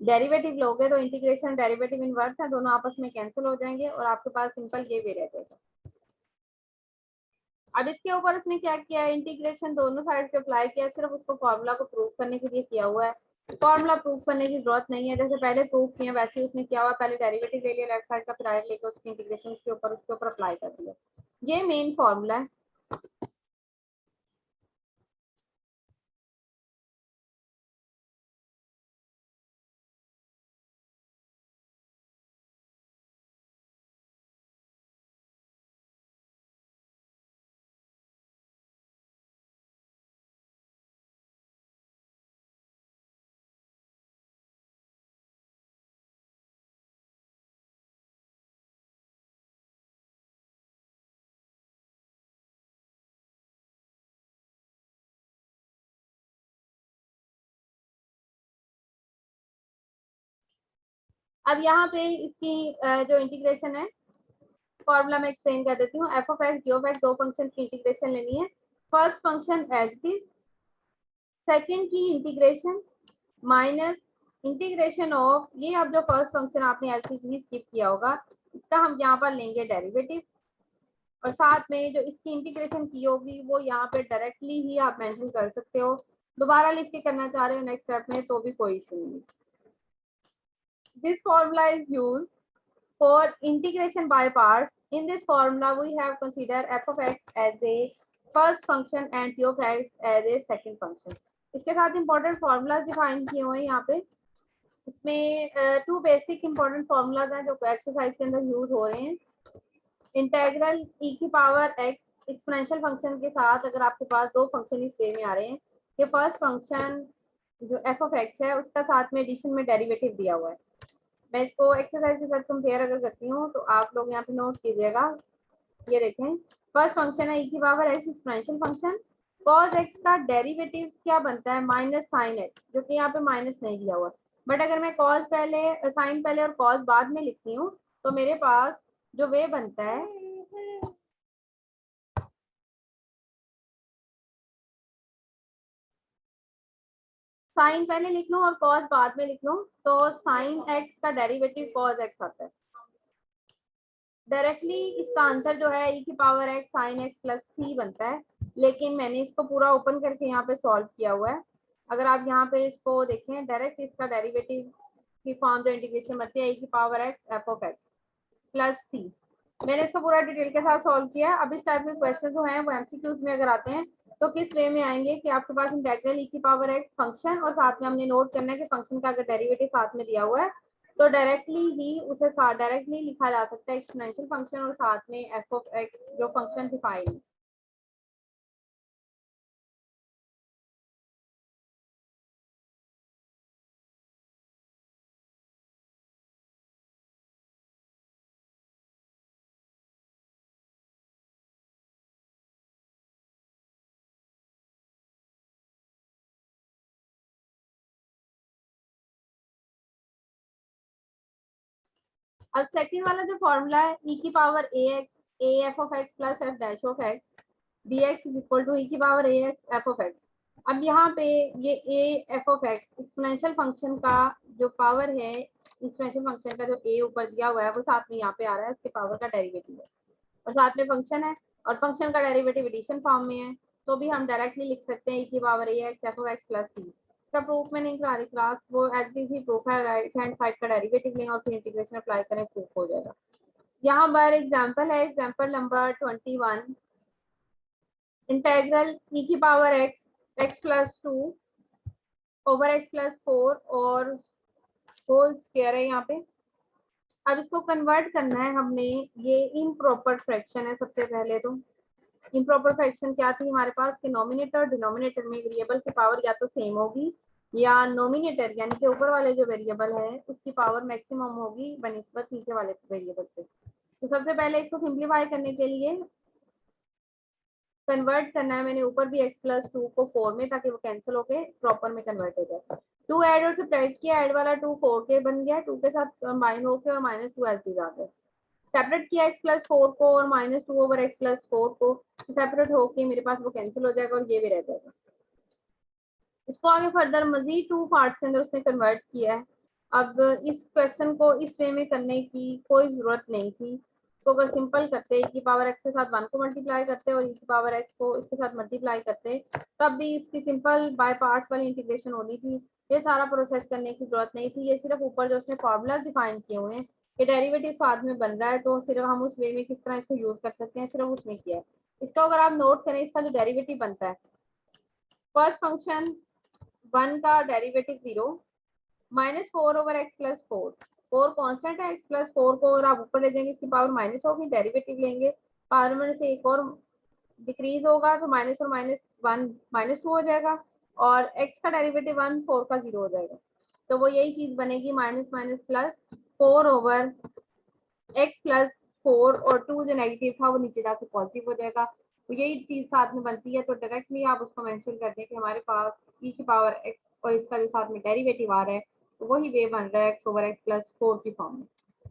डेरिवेटिव लोगे तो इंटीग्रेशन डेरिवेटिव इनवर्स है, दोनों आपस में कैंसिल हो जाएंगे और आपके पास सिंपल ये वे रह जाएगा। अब इसके ऊपर उसने क्या किया है, इंटीग्रेशन दोनों साइड पे अप्लाई किया, सिर्फ उसको फॉर्मूला को प्रूव करने के लिए किया हुआ है, फॉर्मूला प्रूव करने की जरूरत नहीं है, जैसे पहले प्रूव किया वैसे ही उसने किया हुआ, पहले डेरिवेटिव ले लिया लेफ्ट साइड का, फिर राइट लेके उसकी इंटीग्रेशन के ऊपर उसके ऊपर अप्लाई कर दिया, ये मेन फॉर्मूला है। अब यहाँ पे इसकी जो इंटीग्रेशन है फॉर्मूला में एक्सप्लेन कर देती हूँ। f of x g of x दो फंक्शन की इंटीग्रेशन लेनी है, first function as it is, second की इंटीग्रेशन माइनस इंटीग्रेशन ऑफ, ये अब जो फर्स्ट फंक्शन आपने एज इट इज स्किप किया होगा इसका हम यहाँ पर लेंगे डेरिवेटिव और साथ में जो इसकी इंटीग्रेशन की होगी वो यहाँ पे डायरेक्टली ही आप मेंशन कर सकते हो, दोबारा लिख के करना चाह रहे हो नेक्स्ट स्टेप में तो भी कोई इशू नहीं। This formula is used for integration by parts. In this formula we have considered f of x as a first function and g of x as a second function. इसके साथ important formulas define किए हुए हैं यहाँ पे, इसमें to basic important formulas हैं जो एक्सरसाइज के अंदर यूज हो रहे हैं। इंटेग्रल e की पावर x एक्सपोनेंशियल फंक्शन के साथ अगर आपके पास दो फंक्शन इस वे में आ रहे हैं कि फर्स्ट फंक्शन जो f of x है उसका साथ में एडिशन में डेरिवेटिव दिया हुआ है, मैं इसको एक्सरसाइज के साथ कंपेयर अगर करती हूँ तो आप लोग यहाँ पे नोट कीजिएगा, ये देखें फर्स्ट फंक्शन है e की power x exponential function, cos x का डेरिवेटिव क्या बनता है माइनस साइन x, जो कि यहाँ पे माइनस नहीं दिया हुआ, बट अगर मैं cos पहले साइन पहले और cos बाद में लिखती हूँ तो मेरे पास जो वे बनता है साइन पहले लिख लूं और cos बाद में लिख लूं तो साइन x का डेरिवेटिव cos x आता है। डायरेक्टली इसका आंसर जो है e की power x sin x plus c बनता है, लेकिन मैंने इसको पूरा ओपन करके यहाँ पे सॉल्व किया हुआ है। अगर आप यहाँ पे इसको देखें, डायरेक्ट इसका डेरिवेटिव की फॉर्म जो इंटीग्रेशन बनती है e की power x f of x plus c, मैंने इसको पूरा डिटेल के साथ सॉल्व किया। अब इस टाइप के क्वेश्चन जो हैं वो एमसीक्यूज में अगर आते हैं तो किस वे में आएंगे कि आपके पास इंटेग्रल e की पावर x फंक्शन, और साथ में हमने नोट करना है कि फंक्शन का अगर डेरिवेटिव साथ में दिया हुआ है तो डायरेक्टली ही उसे डायरेक्टली लिखा जा सकता है एक्सपोनेंशियल फंक्शन और साथ में f ऑफ x जो फंक्शन डिफाइन है। अब सेकंड वाला जो फॉर्मूला है e की power ax a f of x plus f dash of x dx is equal to e की power ax f of x। अब यहाँ पे ये a f of x exponential function का जो पावर है, एक्सपोनेंशियल फंक्शन का जो a ऊपर दिया हुआ है वो साथ में यहाँ पे आ रहा है, उसके पावर का डेरिवेटिव है और साथ में फंक्शन है और फंक्शन का डेरिवेटिव एडिशन फॉर्म में है, तो भी हम डायरेक्टली लिख सकते हैं e की power ax f of x plus c। इसका प्रूफ मैंने करा रही क्लास, वो एज ही प्रूफ है, राइट हैंड साइड का डेरिवेटिव लें और फिर इंटीग्रेशन अप्लाई करें, प्रूफ हो जाएगा। यहाँ पर एग्जांपल है, एग्जांपल नंबर 21, इंटीग्रल e की power x plus 2 over x plus 4 और होल स्क्वायर है यहाँ पे। अब इसको कन्वर्ट करना है हमने, ये इम्प्रॉपर फ्रैक्शन है। सबसे पहले तो इम्प्रॉपर फ्रैक्शन क्या थी हमारे पास कि नोमिनेटर डिनोमिनेटर में वेरिएबल की पावर या तो सेम होगी या नोमिनेटर यानी कि ऊपर वाले जो वेरिएबल है उसकी पावर मैक्सिमम होगी बनिस्बत नीचे वाले वेरिएबल से। तो सबसे पहले इसको सिंप्लीफाई करने के लिए कन्वर्ट करना है मैंने ऊपर भी x प्लस 2 को 4 में, ताकि वो कैंसिल होके प्रॉपर में कन्वर्ट हो जाए। 2 ऐड और सब्ट्रैक्ट किया, ऐड वाला 2 4 के बन गया, 2 के साथ कंबाइन होके और -2 एलसीज आ गए। सेपरेट किया x प्लस 4 को और -2 ओवर x प्लस 4 को, सेपरेट होके मेरे पास वो कैंसिल हो जाएगा और ये भी रह जाएगा। इसको आगे फर्दर मजीद 2 पार्ट्स के अंदर उसने कन्वर्ट किया है। अब इस क्वेश्चन को इस वे में करने की कोई जरूरत नहीं थी। तो अगर सिंपल करते e की पावर x के साथ 1 को मल्टीप्लाई करते और e की पावर x को इसके साथ मल्टीप्लाई करते, तब भी इसकी सिंपल बाय पार्ट्स वाली इंटीग्रेशन होनी थी। ये सारा प्रोसेस करने की जरूरत नहीं थी। ये सिर्फ ऊपर जो उसने फॉर्मूला डिफाइन किए हुए हैं कि डेरिवेटिव साथ में बन रहा है, तो सिर्फ हम उस वे में किस तरह इसको यूज कर सकते हैं सिर्फ उसमें किया है। इसका अगर आप नोट करें, इसका जो डेरिवेटिव बनता है, फर्स्ट फंक्शन 1 का derivative 0 -4 over x plus 4, 4 constant है, x प्लस 4 को अगर आप ऊपर ले जाएंगे इसकी पावर माइनस होगी, डेरिवेटिव लेंगे पावर में से एक और डिक्रीज होगा तो माइनस और -1 -2 हो जाएगा और x का डेरिवेटिव 1 4 का 0 हो जाएगा। तो वो यही चीज बनेगी minus minus plus 4 over x plus 4 और 2 जो नेगेटिव था वो नीचे जाके पॉजिटिव हो जाएगा। तो यही चीज साथ में बनती है। तो डायरेक्टली आप उसको मेंशन कर दें कि हमारे पास e की पावर x और इसका जो साथ में डेरिवेटिव आ रहा है तो वही वे बन रहा है x ओवर x प्लस 4 की फॉर्म में।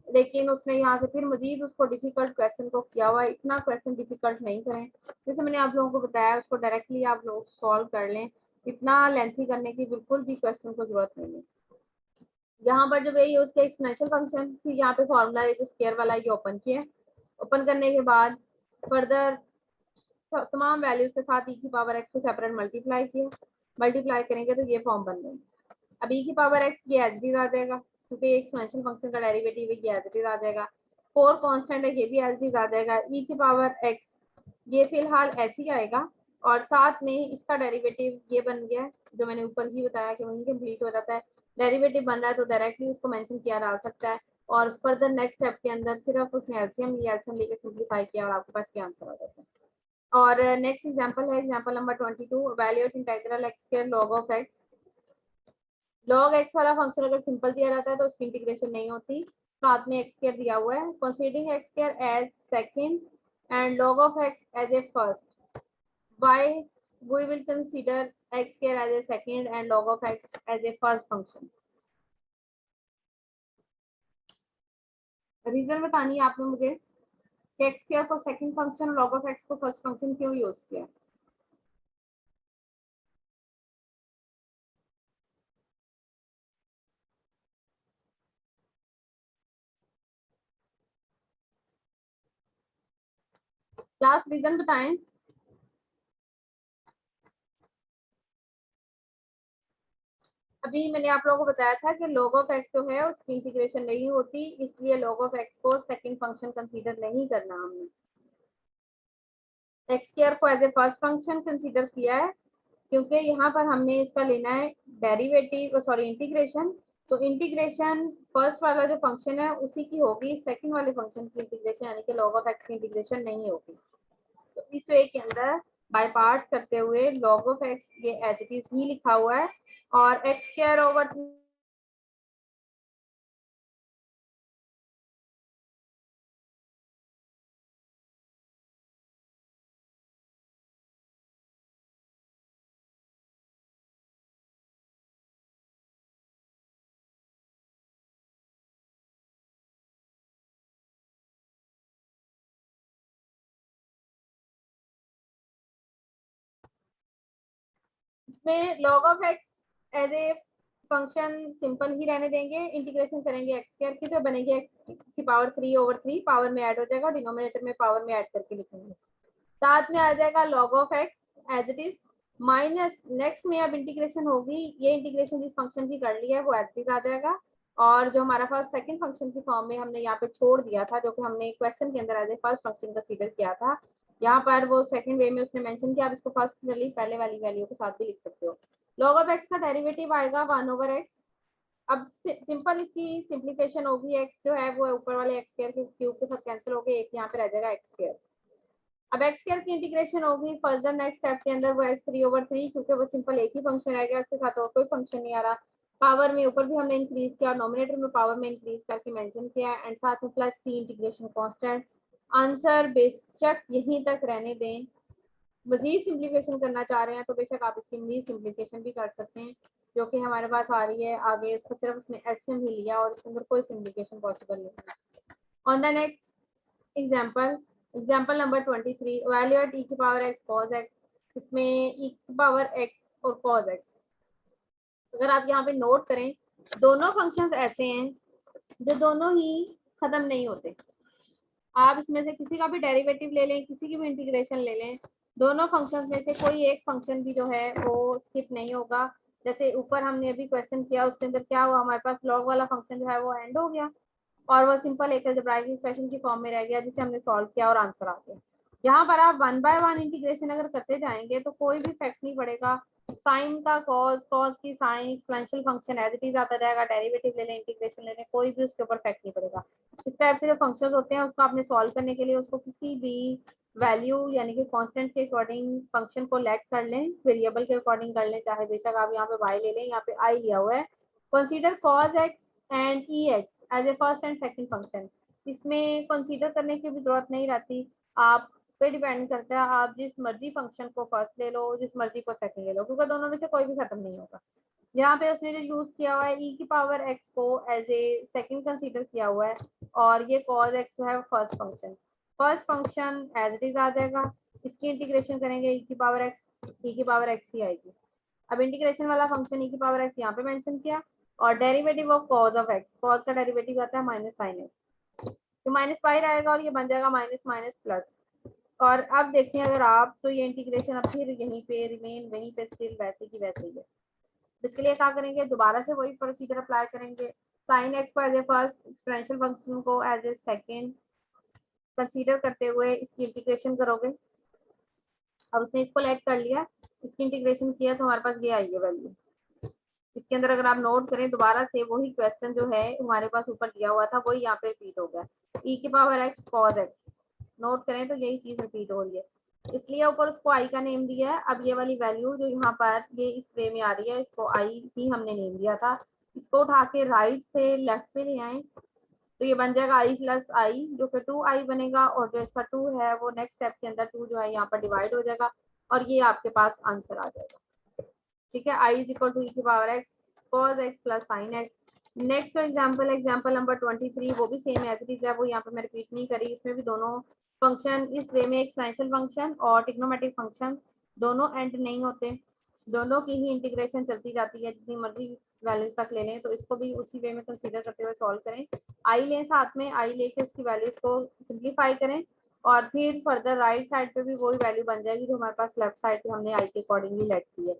लेकिन उसने यहाँ से फिर मजीद उसको डिफिकल्ट क्वेश्चन को किया हुआ है। इतना क्वेश्चन डिफिकल्ट नहीं करें, जैसे मैंने आप लोगों को बताया उसको डायरेक्टली आप लोग सॉल्व कर लें। इतना लेंथी करने की बिल्कुल भी क्वेश्चन को जरूरत नहीं है। यहाँ पर जो वे यूज किया एक्सपोनेंशियल फंक्शन, फिर यहाँ पे फॉर्मूला है जो स्क्वायर वाला ये ओपन किया। ओपन करने के बाद फर्दर तमाम वैल्यूज के साथ e की पावर x को सेपरेट मल्टीप्लाई किया, मल्टीप्लाई करेंगे तो ये फॉर्म बन गई। अब e की पावर x ये एज इट इज आ जाएगा क्योंकि एक्सपोनेंशियल फंक्शन का डेरिवेटिव है, ये एज इट इज आ जाएगा। 4 कांस्टेंट है, ये भी एज इट इज आ जाएगा। e की पावर x ये फिलहाल ऐसे ही आएगा और साथ में इसका डेरिवेटिव ये बन गया जो मैंने ऊपर ही बताया कि वही कंप्लीट हो जाता है। डेरिवेटिव बन रहा है तो डायरेक्टली उसको मेंशन किया जा सकता है और फर्दर नेक्स्ट स्टेप के अंदर सिर्फ उसने एलसीएम लिया, एलसीएम लेके सिंपलीफाई किया और आपके पास क्या आंसर आ जाता है। और नेक्स्ट एग्जांपल है example number 22, evaluate integral x square log of x। log x वाला फंक्शन अगर सिंपल दिया जाता है तो उसकी इंटीग्रेशन नहीं होती, साथ में x स्क्वायर दिया हुआ है। Considering x square as second and log of x as a first, why we will consider x square as a second and log of x as a first function। Reason बतानी है आपने मुझे कि x square को second function, log of x को first function क्यों use किया। Class reason बताएं। अभी मैंने आप लोगों को बताया था कि log ऑफ x जो है उसकी इंटीग्रेशन नहीं होती, इसलिए log ऑफ x को सेकंड फंक्शन कंसीडर नहीं करना हमने। x स्क्वायर को as a first function consider किया है क्योंकि यहाँ पर हमने इसका लेना है डेरिवेटिव, सॉरी इंटीग्रेशन। तो इंटीग्रेशन फर्स्ट वाला जो फंक्शन है उसी की होगी, सेकंड वाले फंक्शन की इंटीग्रेशन यानी कि log ऑफ x की इंटीग्रेशन नहीं होगी। तो इस वे के अंदर बाय पार्ट्स करते हुए log ऑफ x ये एज इट इज ही लिखा हुआ है और x स्क्वायर ओवर इसमें log of x as a function simple ही रहने देंगे, इंटीग्रेशन करेंगे x स्क्वायर की तो बनेगी x की पावर 3 ओवर 3, पावर में ऐड हो जाएगा, डिनोमिनेटर में पावर में ऐड करके लिखेंगे। साथ में आ जाएगा log of x as it is minus, next में अब इंटीग्रेशन होगी, ये इंटीग्रेशन जिस फंक्शन की कर ली है वो एज इट इज आ जाएगा और जो हमारा फर्स्ट सेकंड फंक्शन की फॉर्म में हमने यहाँ पे छोड़ दिया था, जो कि हमने क्वेश्चन के अंदर as a first function consider किया था, यहाँ पर वो सेकंड वे में उसने मेंशन किया। आप इसको फर्स्ट वाली पहले वाली वैल्यू के साथ भी लिख सकते हो। log ऑफ x का डेरिवेटिव आएगा 1 ओवर x। अब सिंपल इसकी सिंप्लीफिकेशन होगी, x जो है वो ऊपर वाले x स्क्वायर के क्यूब के साथ कैंसिल हो गए, एक यहाँ पे रह जाएगा x स्क्वायर। अब x स्क्वायर की इंटीग्रेशन होगी फर्दर नेक्स्ट स्टेप के अंदर वो x3 ओवर 3, क्योंकि वो सिंपल एक ही फंक्शन रह गया, उसके साथ और कोई फंक्शन नहीं आ रहा। पावर में ऊपर भी हमने इंक्रीज किया, नॉमिनेटर में पावर में इंक्रीज करके मेंशन किया एंड साथ में plus c integration constant. Answer बेशक यहीं तक रहने दें, मजीद सिंप्लीफिकेशन करना चाह रहे हैं तो बेशक आप इसकी मजीद सिंप्लीफिकेशन भी कर सकते हैं, जो कि हमारे पास आ रही है आगे। इसको सिर्फ उसने एलसीएम ही लिया और इसके अंदर कोई सिंप्लीफिकेशन पॉसिबल नहीं है। On the next example, example number 23, evaluate e की पावर x cos x। इसमें e की पावर x और cos x, अगर आप यहाँ पे नोट करें दोनों फंक्शंस ऐसे हैं जो दोनों ही खत्म नहीं होते। आप इसमें से किसी का भी डेरिवेटिव ले लें, किसी की भी इंटीग्रेशन ले लें, दोनों फंक्शंस में से कोई एक फंक्शन भी जो है वो स्किप नहीं होगा। जैसे ऊपर हमने अभी क्वेश्चन किया उसके अंदर क्या हुआ, हमारे पास log वाला फंक्शन जो है वो एंड हो गया और वो सिंपल एक अलजेब्राइक एक्सप्रेशन की फॉर्म में रह गया जिसे हमने सॉल्व किया और आंसर आ गया। यहाँ पर आप 1 बाय 1 इंटीग्रेशन अगर करते जाएंगे तो कोई भी इफेक्ट नहीं पड़ेगा। साइन का कॉज, कॉज की sine, exponential function as it is आता जाएगा, डेरिवेटिव ले लें, इंटीग्रेशन ले लें, कोई भी उसके ऊपर इफेक्ट नहीं पड़ेगा। इस टाइप के जो फंक्शंस होते हैं उसको आपने सॉल्व करने के लिए उसको किसी भी वैल्यू यानी कि कांस्टेंट के अकॉर्डिंग फंक्शन को लेट कर लें, वेरिएबल के अकॉर्डिंग कर लें, चाहे बेशक आप यहाँ पे y ले लें, यहाँ पे i लिया हुआ है। Consider cos x and ex as a first and second function. इसमें कंसीडर करने की भी जरूरत नहीं रहती, आप पे डिपेंड करता है, आप जिस मर्जी फंक्शन को फर्स्ट ले लो, जिस मर्जी को सेकंड ले लो, क्योंकि दोनों में से कोई भी खत्म नहीं होगा। यहाँ पे उसने जो यूज किया हुआ है e की पावर x को एज ए सेकंड कंसीडर किया हुआ है और ये cos x जो है first function, first function as it is आ जाएगा। इसकी इंटीग्रेशन करेंगे e की पावर x ही आएगी। अब इंटीग्रेशन वाला फंक्शन e की पावर x यहाँ पे मेंशन किया और derivative of cos of x, cos का डेरिवेटिव आता है माइनस साइन x, तो माइनस पाई रहेगा और ये बन जाएगा माइनस माइनस प्लस। और अब देखिए अगर आप तो ये इंटीग्रेशन अब फिर यहीं पे रिमेन वहीं पे स्टिल वैसे की वैसे ही है। इसके लिए क्या करेंगे, दोबारा से वही प्रोसीजर अप्लाई करेंगे। साइन एक्स को as a first, exponential function को एज ए सेकंड कंसीडर करते हुए इसकी इंटीग्रेशन करोगे। अब उसने इसको लेट कर लिया, इसकी इंटीग्रेशन किया तो हमारे पास ये आई है वैल्यू। इसके अंदर अगर आप नोट करें दोबारा से वही क्वेश्चन जो है हमारे पास ऊपर दिया हुआ था वही यहाँ पे रिपीट हो गया, e की power x cos x। Note करें तो यही चीज रिपीट हो रही है, इसलिए ऊपर उसको i का नेम दिया है। अब ये वाली वैल्यू जो यहाँ पर ये इस वे में आ रही है, इसको i ही हमने नेम दिया था, इसको उठा के राइट से लेफ्ट पे ले आए तो ये बन जाएगा i प्लस आई, जो कि 2i बनेगा और जो इसका 2 है वो नेक्स्ट स्टेप के अंदर 2 जो है यहाँ पर डिवाइड हो जाएगा और ये आपके पास आंसर आ जाएगा। ठीक है, i is equal to e की power x cos x plus sin x। Next example, example number 23, वो भी सेम एज इट इज है, वो यहाँ पे मैं रिपीट नहीं करी। इसमें भी दोनों फंक्शन इस वे में एक्सपोनेंशियल फंक्शन और ट्रिग्नोमेट्रिक फंक्शन दोनों एंड नहीं होते, दोनों की ही इंटीग्रेशन चलती जाती है जितनी मर्जी वैल्यूज तक ले लें। तो इसको भी उसी वे में कंसीडर करते हुए सॉल्व करें, आई लें साथ में, आई लेके उसकी वैल्यूज को सिंप्लीफाई करें और फिर फर्दर राइट साइड पे भी वही वैल्यू बन जाएगी जो हमारे पास लेफ्ट साइड पे हमने आई के अकॉर्डिंगली लेट की है।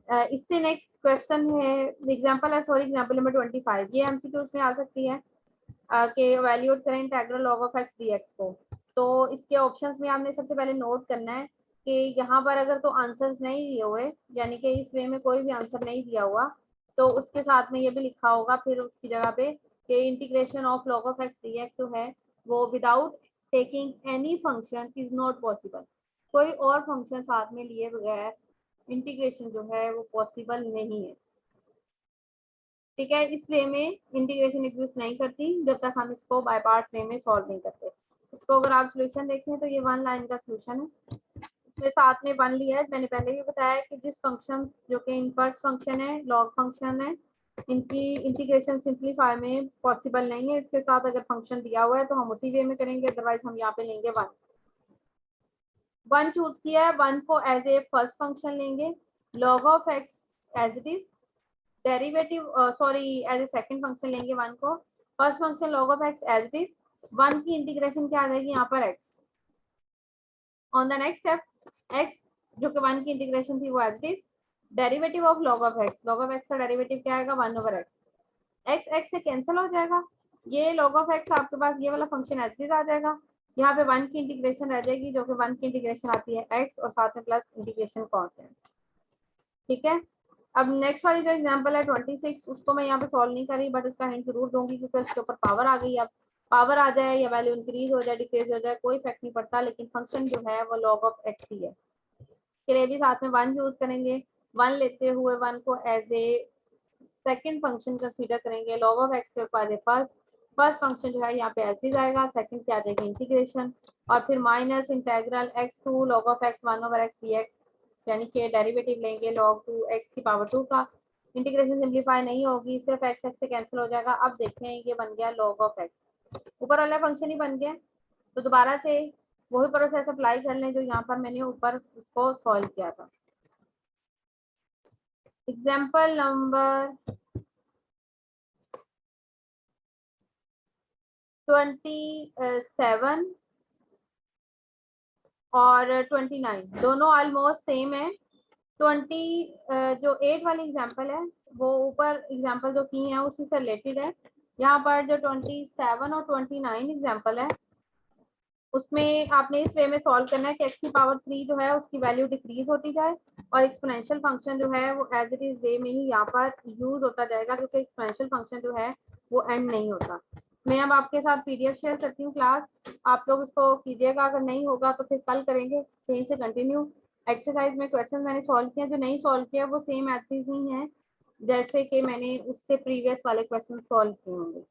इससे नेक्स्ट क्वेश्चन है, एग्जांपल है, सॉरी एग्जांपल नंबर 25, ये एमसीक्यूज में आ सकती है कि वैल्यूएट करें integral log of x dx को। तो इसके ऑप्शंस में आपने सबसे पहले नोट करना है कि यहाँ पर अगर तो आंसर्स नहीं दिए हुए, यानी कि इस वे में कोई भी आंसर नहीं दिया हुआ, तो उसके साथ में ये भी लिखा होगा फिर उसकी जगह पे कि integration of log of x dx जो है वो without taking any function is not possible. कोई और फंक्शन साथ में लिए बगैर इंटीग्रेशन जो है वो पॉसिबल नहीं है। ठीक है, इस वे में इंटीग्रेशन एग्जिस्ट नहीं करती जब तक हम इसको बाय पार्ट्स वे में सॉल्व नहीं करते। इसको अगर आप सॉल्यूशन देखें तो ये वन लाइन का सॉल्यूशन है, इसमें साथ में वन लिया है। मैंने पहले भी बताया कि जिस फंक्शन जो कि इनवर्स फंक्शन है, लॉग फंक्शन है, इनकी इंटीग्रेशन सिंपलीफाई में पॉसिबल नहीं है। इसके साथ अगर फंक्शन दिया हुआ है तो हम उसी वे में करेंगे, अदरवाइज हम यहाँ पे लेंगे वन चूज किया है, वन को एज ए फर्स्ट फंक्शन लेंगे, log of x as it is, derivative sorry as a second function लेंगे वन को, first function log of x as it is, one की इंटीग्रेशन क्या आ जाएगी यहाँ पर x, on the next step x जो कि वन की इंटीग्रेशन थी वो as it is, derivative of log of x का डेरिवेटिव क्या आएगा 1/x, x से कैंसिल हो जाएगा, ये log ऑफ x आपके पास ये वाला फंक्शन एज इट इज आ जाएगा, यहाँ पे वन की इंटीग्रेशन रह जाएगी जो कि वन की इंटीग्रेशन आती है x और साथ में प्लस इंटीग्रेशन कांस्टेंट। ठीक है, अब नेक्स्ट वाली जो एग्जांपल है 26, उसको मैं यहाँ पे सॉल्व नहीं कर रही बट उसका हिंट जरूर दूंगी क्योंकि उसके ऊपर पावर आ गई। अब पावर आ जाए या वैल्यू इंक्रीज हो जाए डिक्रीज हो जाए कोई इफेक्ट नहीं पड़ता, लेकिन फंक्शन जो है वो log ऑफ x ही है। के लिए भी साथ में वन यूज करेंगे, वन लेते हुए वन को as a second function consider करेंगे, log ऑफ x के ऊपर फर्स्ट फंक्शन जो है यहाँ पे ऐसे जाएगा, सेकंड क्या आ जाएगी इंटीग्रेशन, और फिर minus integral x to log of x 1/x dx, यानी कि डेरिवेटिव लेंगे log 2x की पावर 2 का, इंटीग्रेशन सिंपलीफाई नहीं होगी, सिर्फ x से कैंसिल हो जाएगा। अब देखें ये बन गया log ऑफ x, ऊपर वाला फंक्शन ही बन गया। तो दोबारा से वही प्रोसेस अप्लाई कर लें जो यहाँ पर मैंने ऊपर उसको सॉल्व किया था। एग्जाम्पल नंबर 27 और 29 दोनों ऑलमोस्ट सेम है। 20 जो 8 वाली एग्जांपल है वो ऊपर एग्जांपल जो की है उसी से रिलेटेड है। यहाँ पर जो 27 और 29 एग्जांपल है उसमें आपने इस वे में सॉल्व करना है कि x की पावर 3 जो है उसकी वैल्यू डिक्रीज होती जाए और एक्सपोनेंशियल फंक्शन जो है वो एज इट इज वे में ही यहाँ पर यूज होता जाएगा क्योंकि एक्सपोनेंशियल फंक्शन जो है वो एंड नहीं होता। मैं अब आपके साथ पीडीएफ शेयर करती हूँ क्लास, आप लोग इसको कीजिएगा, अगर नहीं होगा तो फिर कल करेंगे कहीं से कंटिन्यू। एक्सरसाइज में क्वेश्चन मैंने सॉल्व किया, जो नहीं सॉल्व किया वो सेम एज इट इज ही है जैसे कि मैंने उससे प्रीवियस वाले क्वेश्चन सॉल्व किए होंगे।